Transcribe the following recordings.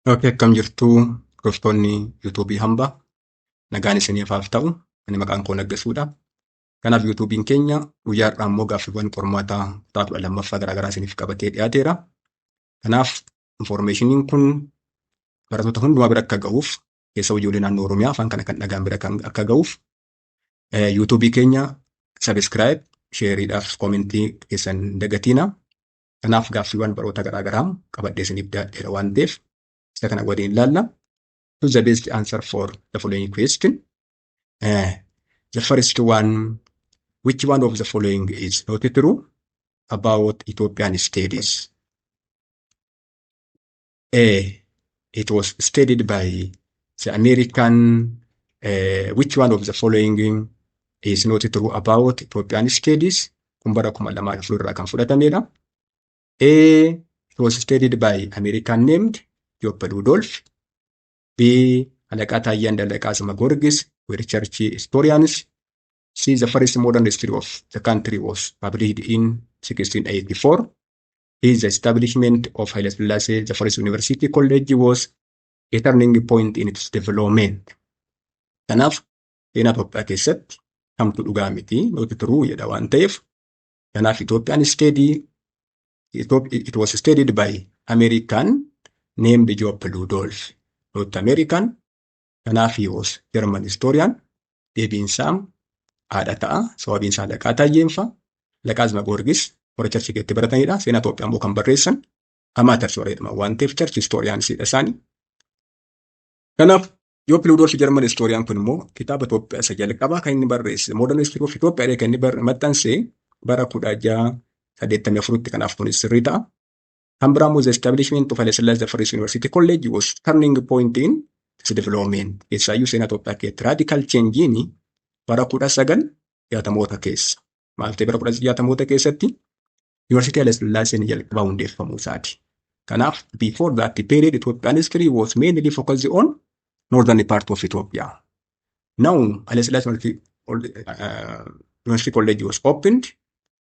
Okay, akkam jirtuu hordoftoonni yuutuubii hamba nagaan isiniif haa ta'u. Ani maqaan koo Naggasuudha. Kanaaf yuutuubiin keenya guyyaa har'aa immoo gaaffiiwwan qormaataa kutaa lammaffaa garaagaraa isiniif qabatee dhiyaateera. Kanaaf infoormeeshiniin kun barattoota hundumaa bira akka ga'uuf keessa ijoollee naannoo Oromiyaa afaan kana kan dhagaan bira akka ga'uuf yuutuubii keenya sabiskiraayib, sheeriidhaaf koomentii keessan hin dagatiina. Kanaaf gaaffiiwwan baroota garaagaraa qabadhee isiniif dhiyaadheera waan ta'eef isa kana waliin ilaalla. Choose the best answer for the following question. The first one, which one of the following is not true about Ethiopian studies? A, it was studied by the American. Which one of the following is not true about Ethiopian studies? Kumbara kumalama flura kan fudhatamedha. A, it was studied by American named Rudolph. B, Alaqaa Taayyaan Dallaqaa Gorgis were church historians. C, the first modern history of the country was published in 1684. D, the establishment of Haile Selassie, the first university college, was a turning point in its development. Kanaaf, seenaa Itoophiyaa keessatti kamtu dhugaa miti, nuti turuu jedha waan ta'eef. Kanaaf Ethiopian study, it was studied by American named Rudolph. Not American. Kanaaf he was German historian. Deebiin isaa haadha ta'a. Sababiin isaa Alaqaa Taayyeenfa. Alaqaa Gorgis warra charchii keessatti baratanidha. Seenaa Itoophiyaa immoo kan barreessan Amaatars warreedhama waan ta'eef charch historiansidha isaanii. Kanaaf Rudolph German historian kun immoo kitaaba Itoophiyaa isa jalqabaa kan inni barreesse modern history of Itoophiyaa kan inni maxxanse bara 1684tti. Kanaaf kunis sirrii ta'a. Hambramu, the establishment of Haile Selassie, the first university college, was turning point in its development. Keessaayyuu seenaa Itoophiyaa keessatti radical change inni bara 1960moota keessa. Maal ta'e bara 1960moota keessatti University Haile Sellaasiin jalqabaa hundeeffamuu isaati. Kanaaf before that period Ethiopian history was mainly focused on northern part of Ethiopia. Now Haile Selassie University College was opened.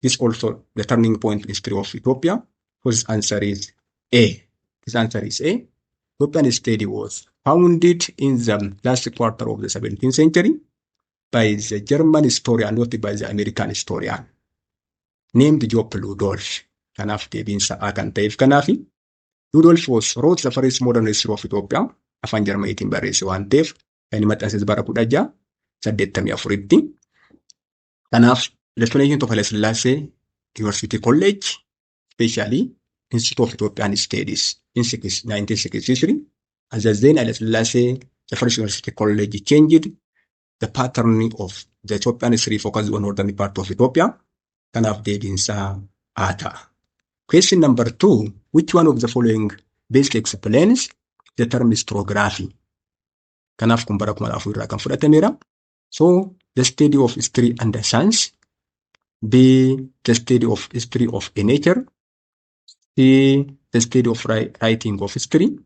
This also the turning point in history of Ethiopia. Whose answer is A. His answer is A. Ethiopian study was founded in the last quarter of the 17th century by the German historian, not by the American historian, named Rudolph. Kanaaf deebiin sa'aa kan ta'eef kanaafi Rudolph wrote the first modern history of Ethiopia afaan Jarmaniitiin barreesse waan ta'eef kan maxxanse bara 1684tti. Kanaaf the explanation of Haile Selassie University College, especially Institute of Ethiopian Studies in 1963, as then Haile Selassie, the first university college, changed the pattern of the Ethiopian history focused on northern part of Ethiopia. Kanaaf deebiin isaa A. Question number 2, which one of the following best explains the term historiography? Kanaaf kun bara 2004 irraa kan fudhatameera. So, the study of history and the science. B, the study of history of a nature. C, the study of writing of history.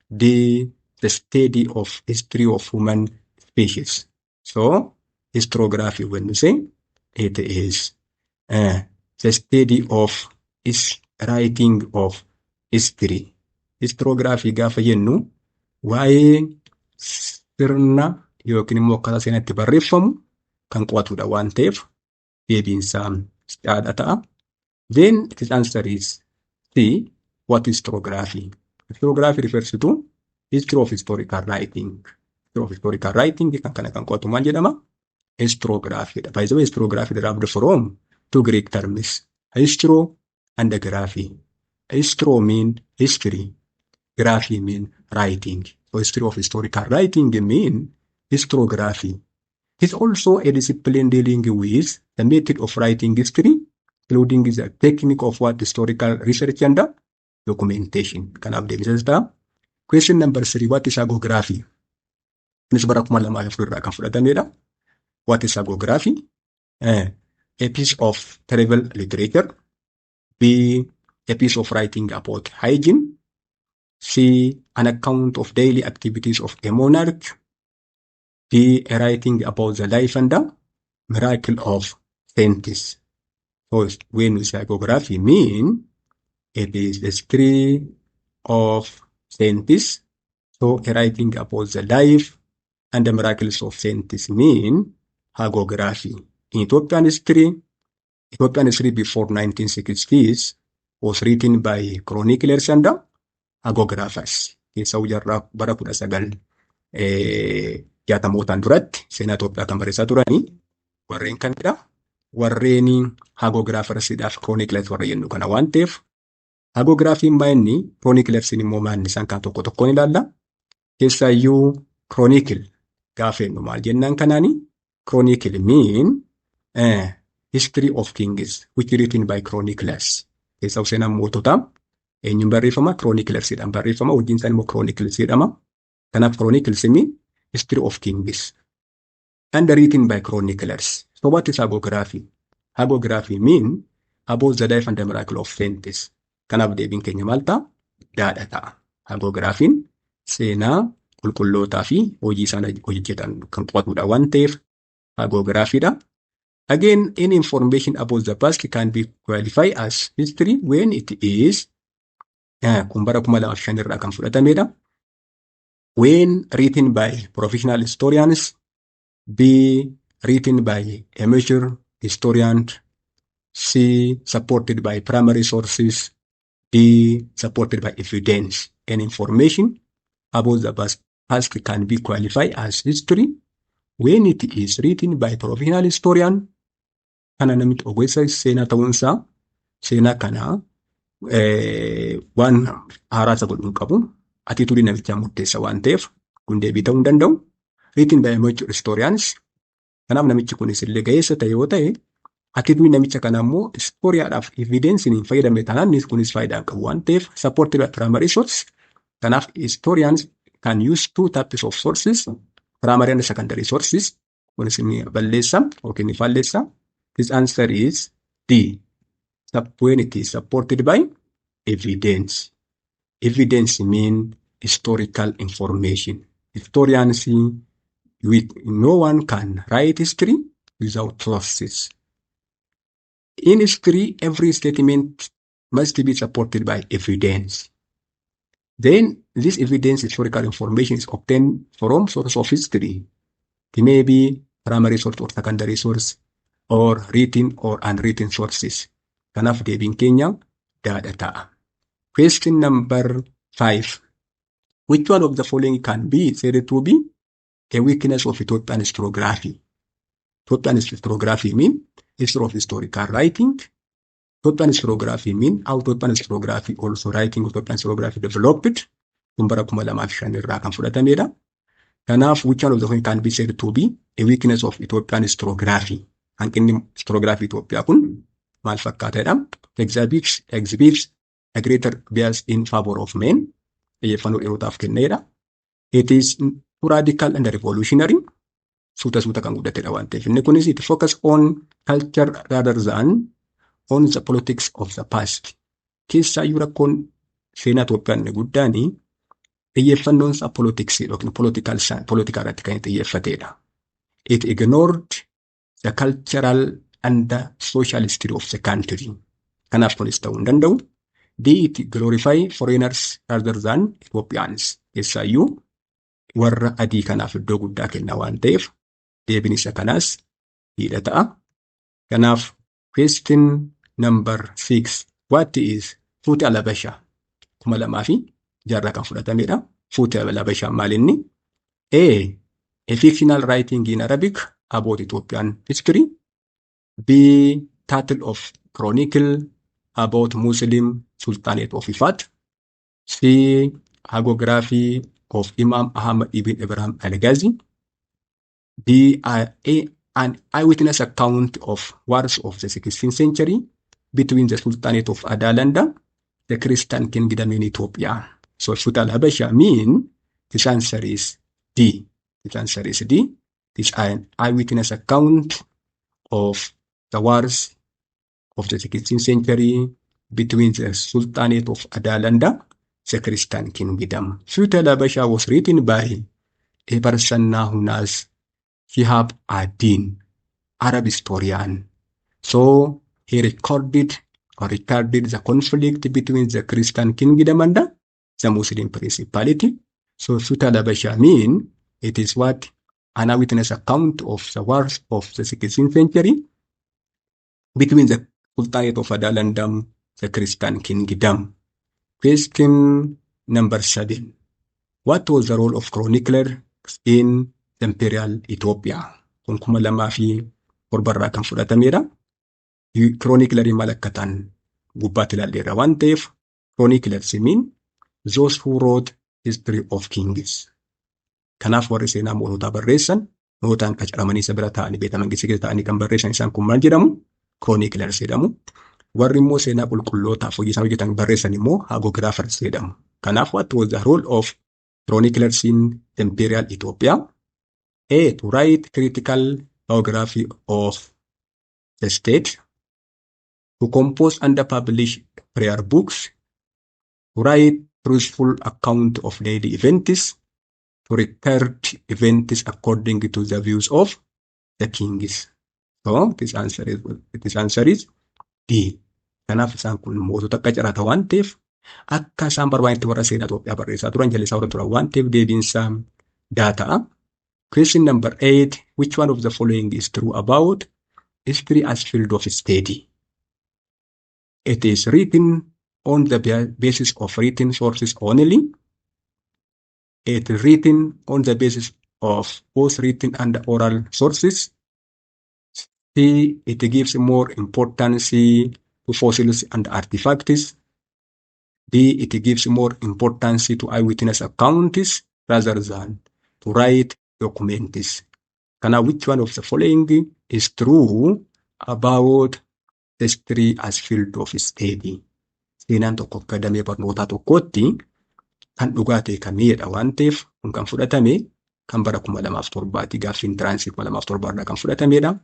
D, the study of history of human species. So, historiography, when we say, it is the study of writing of history. Historiography gaafa jennu waa'ee sirna yookiin immoo akkaataa seenatti barreeffamu kan qo'atudha waan ta'eef deebiin isaa A ta'a. Then its answer is C. What is historiography? Historiography refers to history of historical writing. History of historical writing kan kana kan qo'atu maal jedhama? Historiography. By the way, historiography derived from two Greek terms, histro and graphy. Histro mean history, graphy mean writing. So history of historical writing mean historiography. It's also a discipline dealing with the method of writing history, including the technique of what historical research and documentation. Kanaaf deebiin isaa. Question number 3, what is hagiography? Innis bara 2004 irraa kan fudhatamedha. What is hagiography? A piece of travel literature. B, a piece of writing about hygiene. C, an account of daily activities of a monarch. D, a writing about the life and the miracle of saints. So when we say hagiography mean it is the history of saints So a writing about the life and the miracles of saints mean hagiography. In Ethiopian history before 1960s was written by chroniclers and hagiographers. Keessa jarraa bara 1960 duratti seenaa Itoophiyaa kan barreessaa turanii warreen kanadha. Warreen hagiograaphersidhaaf chroniclers warra jennu kana waan ta'eef hagiograaphiin maa'inni chroniclersin immoo maa'inni isaan kan tokko tokkoon ilaalla. Keessaayyuu chronicle gaafa jennu maal jennaan kanaani chronicle mean history of kings which written by chroniclers. Keessa seenaan moototaa eenyuun barreeffama chroniclersidhaan barreeffama wajjin isaan immoo chronicles jedhama. Kanaaf chronicles mean history of kings and written by chroniclers. So what is hagiography? Hagiography mean about the life and the miracle of saints. Kanaaf deebiin keenya maal ta'a? Daadha ta'a. Hagiographiin seenaa qulqullootaa fi hojii isaan hojjetan kan qo'atudha waan ta'eef hagiographiidha. Again, any information about the past can be qualified as history when it is kun bara 2005 irraa kan fudhatamedha. When written by professional historians, be written by a major historian, C supported by primary sources, D supported by evidence and information about the past can be qualified as history when it is written by professional historian. Kana namichi ogeessa seenaa ta'uunsaa seenaa kana waan haaraasa godhuun qabu atiituudii namichaa murteessa waan ta'eef kun deebii ta'uu hin danda'u. Written by major historians. Kanaaf namichi kunis illee ga'eessa ta'e yoo ta'e atiituudii namicha kana immoo historiyaadhaaf evidensiin hin fayyadamne taanaan kunis faayidaa hin qabu waan ta'eef supported by primary source. Kanaaf historians can use two types of sources, primary and secondary sources. Kunis ni balleessa yookiin ni falleessa. His answer is D. When it is supported by evidence. Evidence means historical information. Historians, no one can write history without sources. In history, every statement must be supported by evidence. Then, this evidence, historical information, is obtained from source of history. It may be primary source or secondary source, or written or unwritten sources. Kanaaf deebiin keenya daadha ta'a. Question number 5. Which one of the following can be said to be a weakness of Ethiopian historiography? Ethiopian historiography mean history of historical writing. Ethiopian historiography mean how Ethiopian historiography also writing Ethiopian historiography developed. Kun bara 2005 irraa kan fudhatamedha. Kanaaf which one of the following can be said to be a weakness of Ethiopian historiography? Hanqinni historiography Itoophiyaa kun maal fakkaataadha? Exhibits a greater bias in favor of men. Xiyyeeffannoo dheerotaaf kenneedha. It is too radical and revolutionary. Suuta kan guddatedha waan ta'eef. Inni kunis it focus on culture rather than on the politics of the past. Keessaayyuu rakkoon seenaa Itoophiyaa inni guddaanii xiyyeeffannoon isaa politiksii yookiin politikaa irratti kan xiyyeeffatedha. It ignored the cultural and the social history of the country. Kanaaf kunis ta'uu hin danda'u. D. It glorify foreigners rather than Ethiopians. Keessaayyuu warra adii kanaaf iddoo guddaa kenna waan ta'eef deebiin isa kanaas dhiidha ta'a. Kanaaf question number 6. What is Fuuti Alabashaa? 2006 kan fudhatamedha. Fuuti Alabashaa maalinni? A fictional writing in Arabic about Ethiopian history. B. Title of chronicle about Muslim Sultanate of Ifat. C. Hagiography of Imam Ahmad ibn Ibrahim al-Ghazi. D. An eyewitness account of wars of the 16th century between the Sultanate of Adal and the Christian kingdom in Ethiopia. So Fuuti Alabashaa mean his answer is D. His answer is D. It's an eyewitness account of the wars of the 16th century between the Sultanate of Adal and the Christian kingdom. Fuuti Alabashaa was written by a person known as Shihab ad-Din, Arab historian. So he recorded the conflict between the Christian kingdom and the Muslim principality. So Suta Dabasha mean it is what an eyewitness account of the wars of the 16th century between the Sultanate of Adalandam, the Christian kingdom. Question number 7. What was the role of chronicler in the imperial Ethiopia? Kung kumalama fi korbarra kan fudhatamedha. Chroniclerii malakkatan gubbaatti ilaalleerra waan ta'eef chroniclers mean those who wrote history of kings. Kanaaf warri seenaa moototaa barreessan mootaan qacaramanii isa bira ta'anii beeta mangisii keessa ta'anii kan barreessan isaan kun maal jedhamu? Chroniclers jedhamu. Warri immoo seenaa qulqullootaaf hojii isaan hojjetan barreessan immoo hagiographies jedhamu. Kanaaf what was the role of chroniclers in the imperial Ethiopia? A. To write critical biography of the state, to compose and publish prayer books, to write truthful account of daily events, to record events according to the views of the kings. So this answer is D. Kanaaf isaan kun mootota qacarata waan ta'eef akka isaan barbaadanitti warra seenaa Itoophiyaa barreessaa turan jallisaa warra turan waan ta'eef deebiinsa data. Question number 8. Which one of the following is true about history as field of study? It is written on the basis of written sources only. It is written on the basis of both written and oral sources. C. It gives more importance to fossils and artifacts. D. It gives more importance to eyewitness accounts rather than to write documents. Kana which one of the following is true about history as field of study? Seenaan tokko akka damee barnootaa tokkootti kan dhugaa ta'e kamiidha waan ta'eef kun kan fudhatame kan bara 2007 gaaffiin tiraansii 2007 kan fudhatamedha.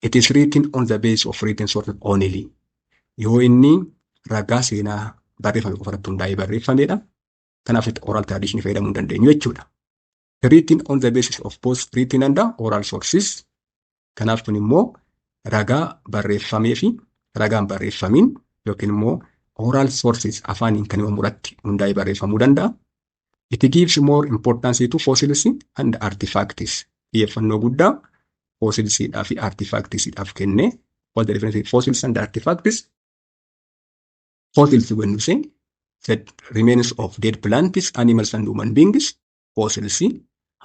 It is written on the basis of written sources only. Yoo inni ragaa seenaa barreeffame qofarratti hundaa'ee barreeffamedha. Kanaaf oral tradition fayyadamuu hin dandeenyu jechuudha. Written on the basis of both written and oral sources. Kanaaf kun immoo ragaa barreeffamee fi ragaan barreeffamiin yookiin immoo oral sources afaaniin kan himamu irratti hundaa'ee barreeffamuu danda'a. It gives more importance to fossils and artifacts. Xiyyeeffannoo guddaa fossilsiidhaa fi artifactsiidhaaf kenne. What the difference between fossils and artifacts? Fossils when you say the remains of dead plants, animals and human beings. Fossils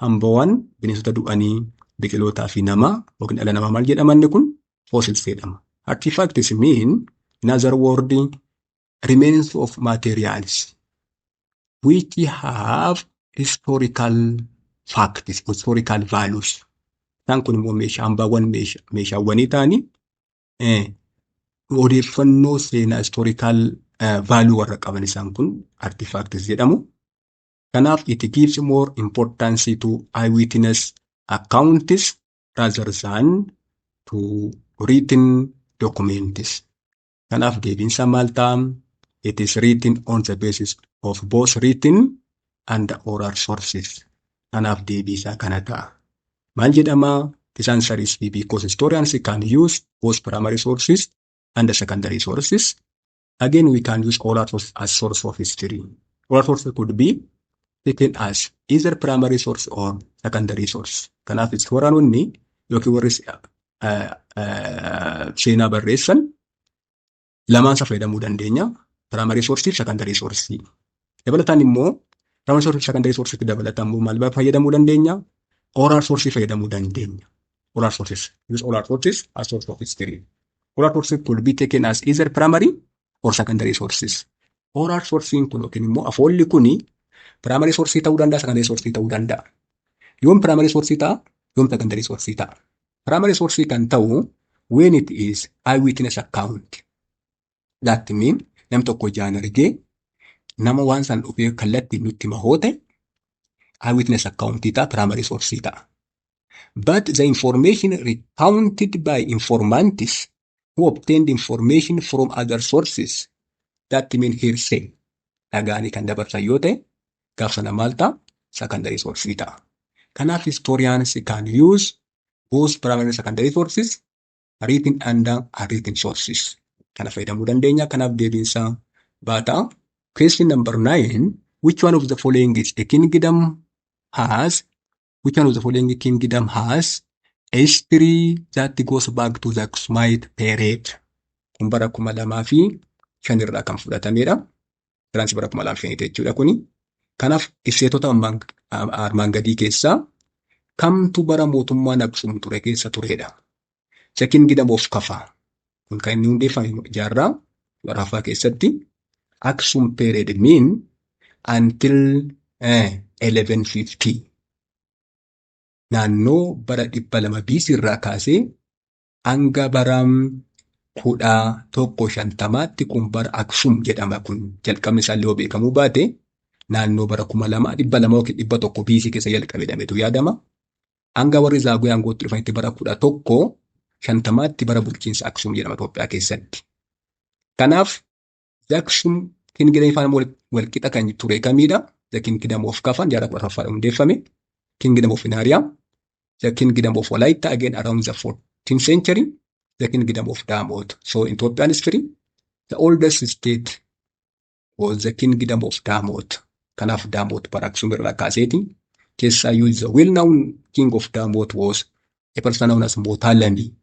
hambawwan bineensota du'anii biqilootaa fi namaa yookiin dhala namaa maal jedhaman kun fossils jedhama. Artifacts mean in other words remains of materials which have historical facts, historical values. Isaan kun immoo meeshaawwanii ta'anii odeeffannoo seenaa historical value warra qaban isaan kun artifacts jedhamu. Kanaaf it gives more importance to eyewitness accounts rather than to written documents. Kanaaf deebiinsa maal ta'a? It is written on the basis of both written and oral sources. Kanaaf deebiisaa kana ta'a. Maal jedhama? This answer is B because historians can use both primary sources and the secondary sources. Again, we can use oral sources as source of history. Oral sources could be taken as either primary source or secondary source. Kanaaf historianonni yookiin warri seenaa barreessan lamaan isa fayyadamuu dandeenya. Primary source, secondary source. Dabalataan immoo primary source, secondary source dabalataan immoo maal fayyadamuu dandeenya? Oral source fayyadamuu dandeenya. Oral sources. Use oral sources as source of history. Oral sources could be taken as either primary or secondary sources. Oral source kun yookiin immoo afoolli kuni primary source ta'uu danda'a, secondary source ta'uu danda'a. Yoom primary source ta'a, yoom secondary source ta'a. Primary source kan ta'u when it is eyewitness account. That mean nam tokko ijaan argee nama waan san dhufee kallattii nutti mahoote eyewitness account ta'a, primary source ta'a. But the information recounted by informants who obtained information from other sources, that mean hearsay. Dhagaanii kan dabarsan yoo ta'e gaaf sana maal ta'a? Secondary source ta'a. Kanaaf historians can use both primary and secondary sources, written and unwritten sources. Kana fayyadamuu dandeenya. Kanaaf deebiinsa baataa. Question number 9. which one of the following is a kingdom has, which one of the following kingdom has a history that goes back to the Aksumite period? Kun bara 2005 irraa kan fudhatamedha. Tiraansi bara 2005 jechuudha kuni. Kanaaf ibseetota armaan gadii keessaa kamtu bara mootummaan Aksum ture keessa turedha. The kingdom of Kafa. Kun kan inni hundeeffame jaarraa Rafaa keessatti. Aksum period mean until 1150. Naannoo bara 200 BC irraa kaasee hanga bara 1150tti kun bara Aksum jedhama kun jalqabni isaa illee beekamuu baate naannoo bara 200 BC keessa jalqabeedhametu yaadama. Hanga warri Zaagwee aangootti dhufanitti bara 1150tti bara bulchiinsa Aksum jedhama Itoophiyaa keessatti. Kanaaf Aksum kingdom ifaan walqixa kan ture kamidha? The kingdom of Kafan jaarraa 14ffaadhaan hundeeffame. Kingdom of Inaria, the kingdom of Walaita again around the 14th century, the kingdom of Damot. So in Ethiopian history, the oldest state was the kingdom of Damot. Kanaaf Damot bara Aksum irraa kaaseeti. Keessaayyuu the well-known king of Damot was a person known as Mootalami.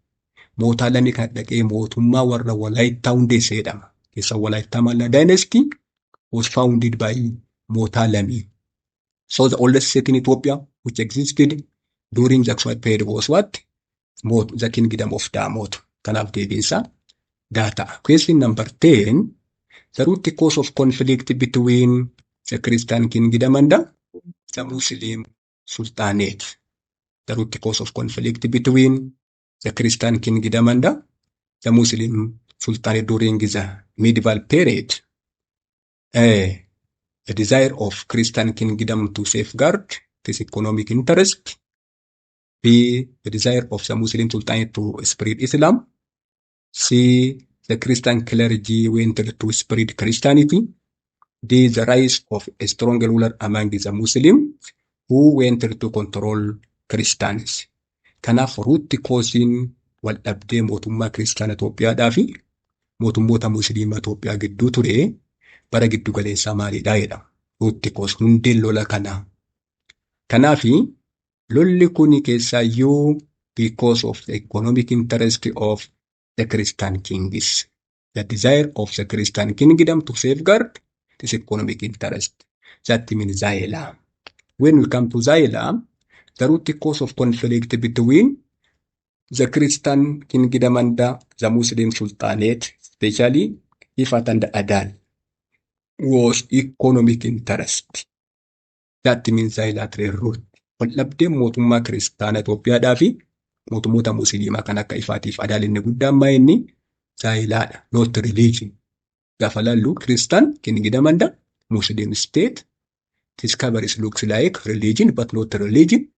Mootalami kan dhaqee mootummaa warra Walaita hundeesse jedhama. Keessa Walaita Malla dynasty was founded by Mootalami. So the oldest state in Ethiopia which existed during the Aksumite period was what? The kingdom of Damot. Kanaaf deebiinsa data. Question number 10. The root cause of conflict between the Christian kingdom and the Muslim sultanate. The root cause of conflict between the Christian kingdom and the Muslim sultanate during the medieval period. The desire of Christian kingdom to safeguard its economic interest. B. The desire of the Muslim sultanate to spread Islam. C. The Christian clergy wanted to spread Christianity. D. The rise of a strong ruler among the Muslims who wanted to control Christians. Kanaaf root causing wal dhabdee mootummaa Kiristaana Itoophiyaadhaa fi mootummoota Musliimaa Itoophiyaa gidduu ture bara giddu galeessaa maalidhaa jedha. Root cause hundeen lola kanaa. Kanaafi lolli kuni keessaayyuu because of the economic interest of the Christian kings. The desire of the Christian kingdom to safeguard this economic interest. That means Zaila. When we come to Zaila, the root cause of conflict between the Christian kingdom and the Muslim sultanate, especially Ifat and Adal, was economic interest. That means Zailatree root. Wallabdeen mootummaa Kiristaana Itoophiyaadhaa fi mootummoota Musliimaa kan akka Ifaatiif Adaal inni guddaan maa'inni Zailaadha. Not religion. Gaafa laallu Christian kingdom and Muslim state. This covers looks like religion but not religion.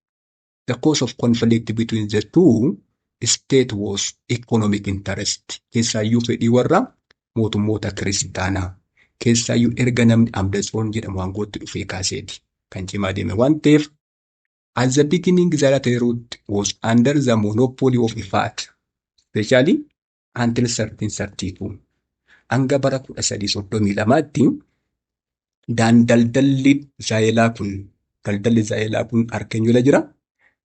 The cause of conflict between the two state was economic interest. Keessaayyuu fedhii warra mootummoota Kiristaanaa. Keessaayyuu erga namni Amdazoon jedhamu aangootti dhufee kaaseeti. Kan cimaa deeme waan ta'eef. At the beginning, Zailatree root was under the monopoly of Ifat, especially until 1332. Hanga bara 1332tti daldalli Zailaa kun harka eenyuula jira?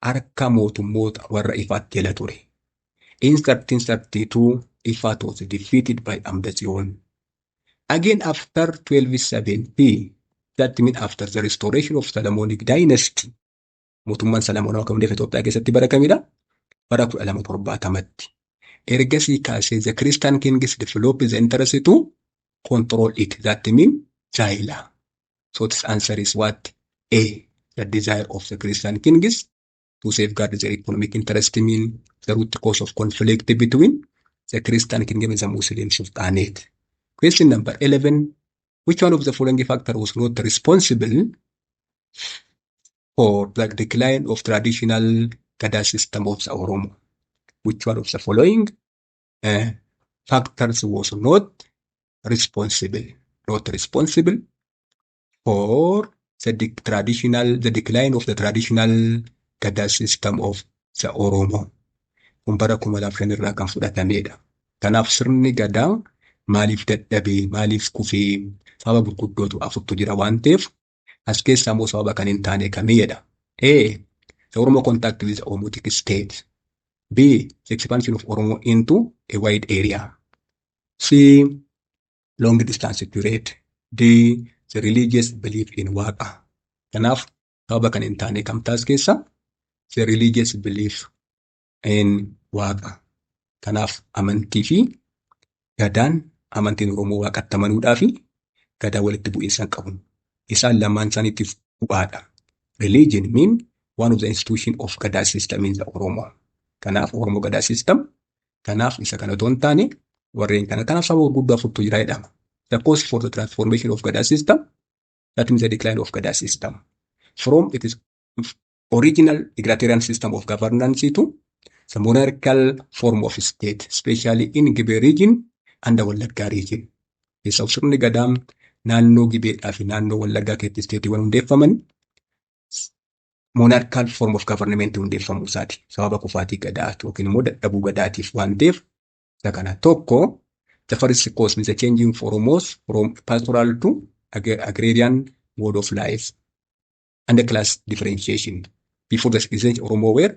Harka mootummoota warra Ifat jala ture. In 1332, Ifat was defeated by Amdazoon. Again, after 1270, that means after the restoration of Solomonic dynasty, mootummaan Salamoonaa kan hundeeffame Itoophiyaa keessatti bara kamidha? Bara 1270tti. Ergasii kaasee the Christian kings developed the interest to control it. That means Zaila. So this answer is what? A. The desire of the Christian kings to safeguard their economic interest mean the root cause of conflict between the Christian kingdom and the Muslim sultanate. Question number 11. Which one of the following factors was not responsible for the decline of traditional Gadaa system of the Oromo? Which one of the following factors was not responsible for the decline of the traditional Gadaa system of the Oromo? Bara 2005 irraa kan fudhatamedha. Kanaaf sirni Gadaa maaliif dadhabee, maaliif kufee, sababa gurguddootu afurtu jira waan ta'eef As keessaa immoo sababa kan hin taane kamiidha? A. The Oromo contact with the Omotic state. B. The expansion of Oromo into a wide area. C. Long distance trade. D. The religious belief in Waaqa. Kanaaf sababa kan hin taane kamtaas keessa the religious belief in Waaqa. Kanaaf amantii fi gadaan amantiin Oromoo Waaqatti amanuudhaa fi gadaa walitti bu'iinsa hin qabu. Isaan lamaan isaaniitiif bu'aadha. Religion mean one of the institution of Gadaa system in the Oromo. Kanaaf Oromo Gadaa system. Kanaaf isa kana otoo hin taane warreen kana kanaaf sababa guddaa furtuu jira jedhama. The cause for the transformation of Gadaa system, that means the decline of Gadaa system. From its original egalitarian system of governance to the monarchical form of state, especially in Gibee region and the Wallagga region. Isa sirni Gadaa naannoo Gibeedhaa fi naannoo Wallaggaa keessatti isteetiiwwan hundeeffaman monarchical form of government hundeeffamuu isaati. Sababa kufaatii Gadaa yookiin immoo dadhabuu Gadaatiif waan ta'eef isa kana tokko the first cause is the changing for Oromos from pastoral to agrarian mode of life and the class differentiation. Before the citizen Oromo were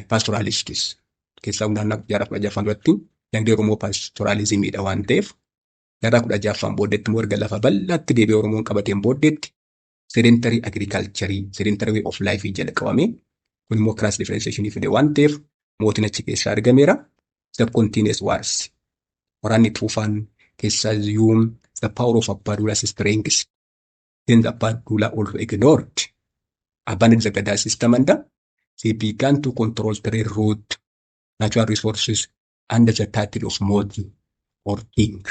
pastoralists. Keessaa hundaanaa jaarraa kudha jaffaan duratti yangdee Oromoo pastoralizimiidha waan ta'eef jaarraa kudha jaffaan booddeetti immoo erga lafa bal'aatti deebi'ee Oromoon qabateen booddeetti sedentary agriculture, sedentary way of life jala qabame kun immoo class differentiation fide waan ta'eef mootiin achi keessaa argameera. The continuous wars. Waraanni tuufaan keessaa iyyuu the power of Abbaa Duulaa strengths. Then the Abbaa Duulaa also ignored, abandoned the Gadaa system and they began to control trade route, natural resources under the title of Modi or King.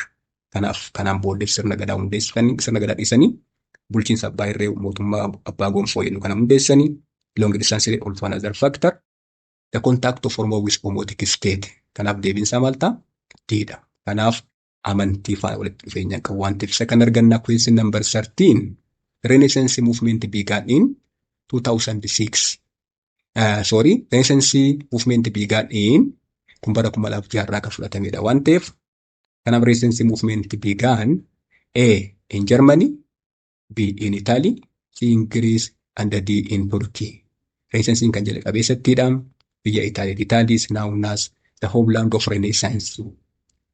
Kanaaf kanaan booddee sirna Gadaa hundeessanii, sirna Gadaa dhiisanii bulchiinsa Abbaa Irree mootummaa Abbaa Gonfoo jedhu kana hundeessanii long distance also another factor. The contact of Oromo with Omotic state. Kanaaf deebiinsaa maal ta'a? Diidha. Kanaaf amantii faana walitti dhufeenya qabu waan ta'eef isa kan argannaa question number 13. Renaissance movement began in 2006. Renaissance movement began in kun bara 2006 kan fudhatamedha waan ta'eef kanaaf Renaissance movement began A. in Germany, B. in Italy, C. in Greece, and D. in Turkey. Renaissance kan jalqabee sattiidha biyya Italy. Italy is known as the homeland of Renaissance.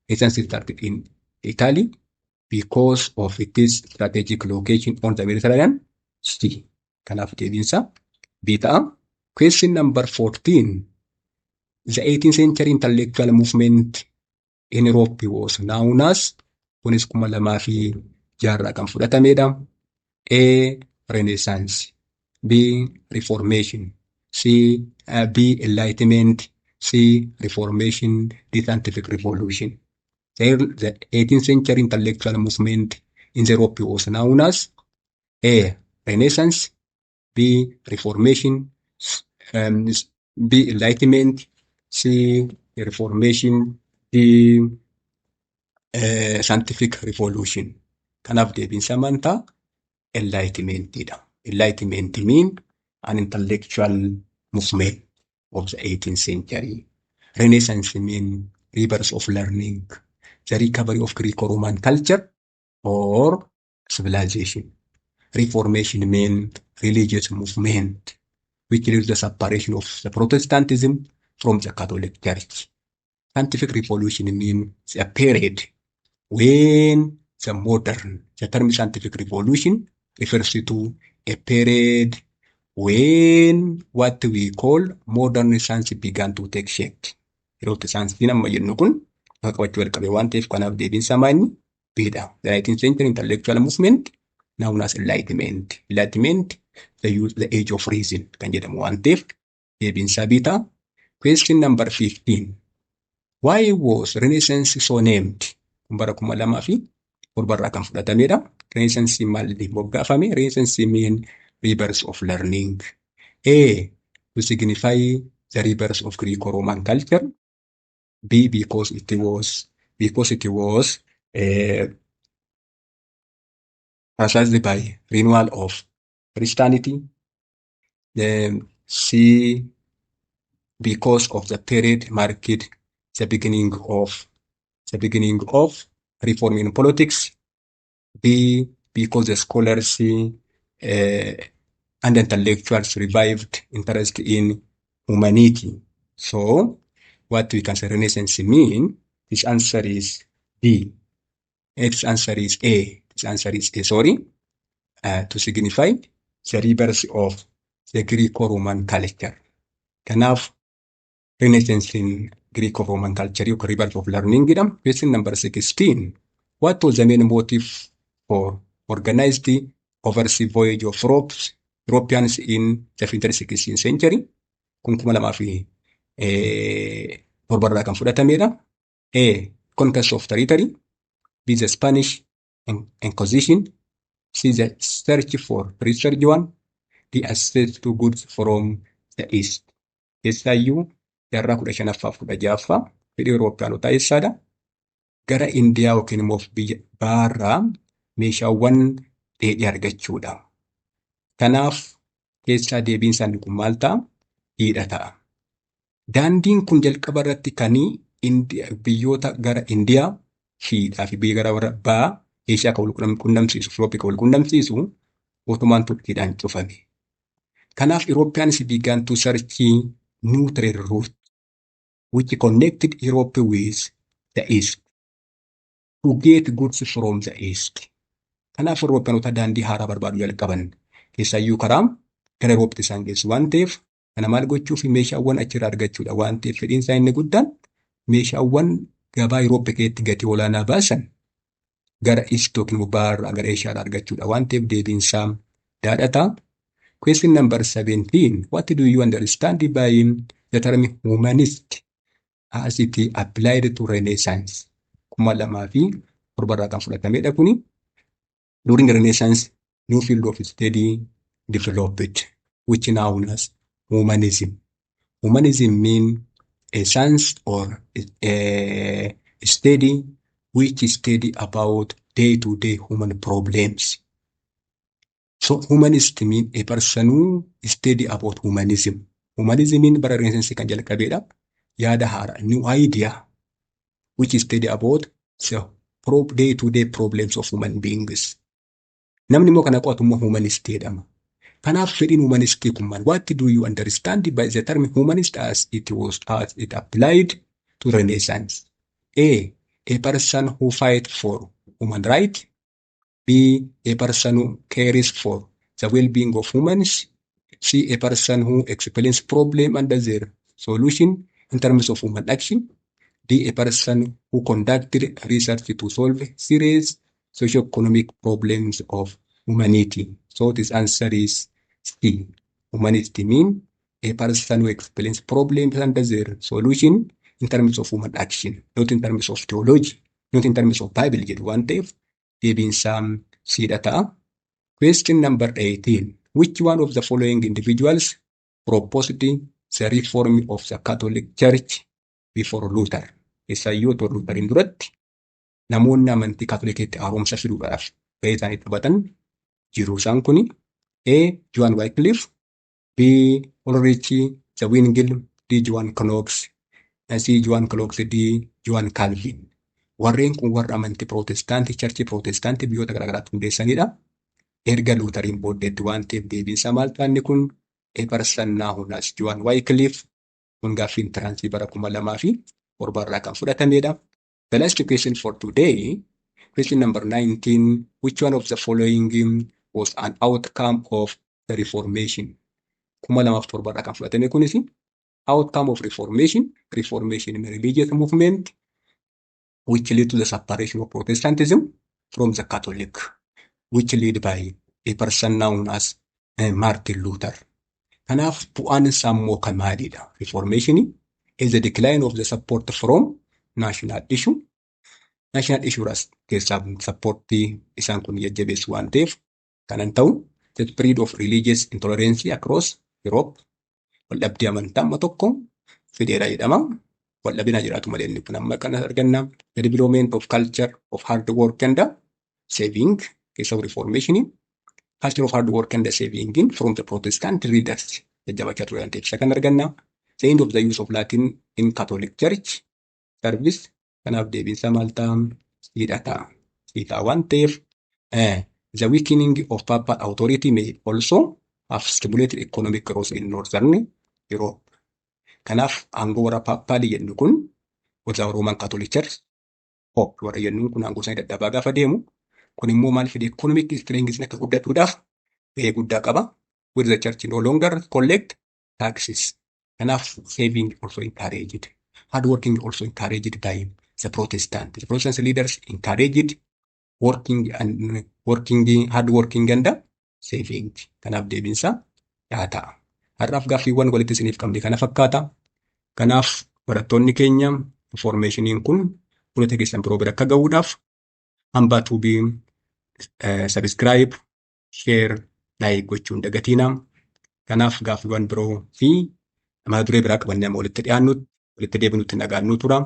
Renaissance started in Italy because of its strategic location on the Mediterranean Sea. Kanaaf deebiinsa B ta'a. Question number 14. The 18th century intellectual movement in Europe was known as kunis 2006 kan fudhatamedha. A. Renaissance, B. Reformation, C. B. Enlightenment, C. Reformation, D. Scientific Revolution. The 18th century intellectual movement in Europe was known as A. Renaissance, B. Reformation, B. Enlightenment, C. Reformation, D. Scientific Revolution. Kanaaf deebiinsa amantaa enlightenmentidha. Enlightenment mean an intellectual movement of the 18th century. Renaissance mean rebirth of learning, the recovery of Greco-Roman culture or civilization. Reformation mean religious movement, which is the separation of the Protestantism from the Catholic Church. Scientific revolution mean a period when the term scientific revolution refers to a period when what we call modern science began to take shape. Yeroo saayinsii amma jennu kun akka qabachuu jalqabe waan ta'eef kanaaf deebiinsa maali? Bidha. The 19th century intellectual movement known as enlightenment. Enlightenment, the age of reason kan jedhamu waan ta'eef deebiinsa bidha. Question number 15. Why was Renaissance so named? Bara 2004 kan fudhatamedha. Renaissance maaliif moggaafame? Renaissance mean rebirth of learning. A. To signify the rebirth of Greco-Roman culture. B. Because it was characterized by renewal of Christianity. Then C. Because of the period marked the beginning of reform in politics. B. Because the scholars and intellectuals revived interest in humanity. So, what we can say Renaissance mean? This answer is B. Its answer is A. This answer is A, sorry. To signify the rebirth of the Greco-Roman culture. Kanaaf Renaissance in Greco-Roman culture yookaan rebirth of learning jedhama. Question number 16. What was the main motive for organized overseas voyage of Europeans in the 15th 16th century? Kun 2007 kan fudhatamedha. A. Conquest of territory. B. The Spanish Inquisition. C. The search for research one. The access to goods from the east. Keessaayyuu jaarraa 15ffaa fi 16ffaa fedhii Awurooppiyanotaa eessaadha? Gara Indiyaa yookiin immoo biyya baharraa meeshaawwan dheedhii argachuudha. Kanaaf keessaa deebiin isaanii kun maal ta'a? Dhiidha ta'a. Daandiin kun jalqaba irratti kan biyyoota gara Indiyaa shiidhaa fi biyya gara warra bahaa Eeshiyaa kan wal qunnamsiisu, Awurooppii kan wal qunnamsiisu Ottoman Turkiidhaan cufame. Kanaaf Europeans began to search new trade routes which connected Europe with the East to get goods from the East. Kanaaf Europeanota daandii haaraa barbaadu jalqaban. Keessaayyuu karaa gara Eurooppatti isaan geessu waan ta'eef kana maal gochuuf meeshaawwan achirraa argachuudha waan ta'eef fedhiin isaa inni guddaan meeshaawwan gabaa Eurooppii keessatti gatii olaanaa baasan gara East yookiin baharraa gara Eeshiyaadhaa argachuudha waan ta'eef deebiin isaa daadhataa. Question number 17. What do you understand by the term humanist as it applied to Renaissance? 2007 kan fudhatamedha kuni. During the Renaissance, new field of study developed, which known as humanism. Humanism means a science or a study which study about day-to-day human problems. So humanist mean a person who study about humanism. Humanism mean bara Renaissance kan jalqabeedha. Yaada haaraa, new idea which study about the day-to-day problems of human beings. Namni immoo kana qo'atu immoo humanist jedhama. Kanaaf fedhiin humanistii kun maal? What do you understand by the term humanist as it applied to Renaissance? A person who fight for human rights. B. A person who cares for the well-being of humans. C. A person who explains problem and their solution in terms of human action. D. A person who conducted research to solve serious socio-economic problems of humanity. So this answer is C. Humanity means a person who explains problems and their solution in terms of human action, not in terms of theology, not in terms of Bible. One day, deebiin some C data. Question number 18. Which one of the following individuals proposed the reform of the Catholic Church before Luther? Isaayyuu otoo Lutheriin duratti namoonni amantii Kaatolikiitti haaromsa fiduudhaaf gahee isaanii taphatan jiru. Isaan kuni A. John Wycliffe, B. Ulrich Zwingli, D. John Knox, C. John Knox, D. John Calvin. Warreen kun warra amantii Protestaantii, Churchii Protestaantii biyyoota garaagaraatti hundeessanidha. Erga Lutheriin booddeetti waan ta'eef deebiinsa maal ta'anni kun person known as John Wycliffe kun gaaffiin tiraansii bara 2007 kan fudhatamedha. The last question for today, question number 19. Which one of the following was an outcome of the Reformation? 2007 kan fudhatame kunis outcome of Reformation. Reformation in a religious movement which led to the separation of Protestantism from the Catholic, which led by a person known as Martin Luther. Kanaaf bu'aan isaa immoo kan maalidha? Reformation is the decline of the support from national issue. National issue ras keessaa supportii isaan kun jajjabeessu waan ta'eef kanan ta'u the spread of religious intolerance across Europe. Waldhabdee amantaa amma tokko fideera jedhama. Waldhabina jiraatu malee inni kun amma kan arganna. The development of culture of hard work and saving keessa Reformation. Culture of hard work and saving from the Protestant readers. Jajjabachaa ture waan ta'eef isa kan arganna. The end of the use of Latin in Catholic Church service. Kanaaf deebiinsa maal ta'a? Siidha ta'a. Siidha waan ta'eef The weakening of papal authority may also have stimulated economic growth in Northern Europe. Kanaaf aangoo warra paapaalii jennu kun warra Roman Catholic Church Pope warra jennuun kun aangoo isaanii dadhabaa gaafa deemu kun immoo maal fide economic strength akka guddachuudhaaf gahee guddaa qaba. With the church no longer collect taxes. Kanaaf saving also encouraged. Hard working also encouraged by the Protestant. The Protestant leaders encouraged hard working and saving. Kanaaf deebinsa yaa ta'a. Har'aaf gaaffiiwwan walitti isiniif qabne kana fakkaata. Kanaaf barattoonni keenya informationiin kun fuulota keessan biroo bira akka ga'uudhaaf hambaa tuubii subscribe, share, like gochuun dagatiina. Kanaaf gaaffiiwwan biroo fi mata duree biraa qabannee amma walitti deebinutti nagaan nu tura.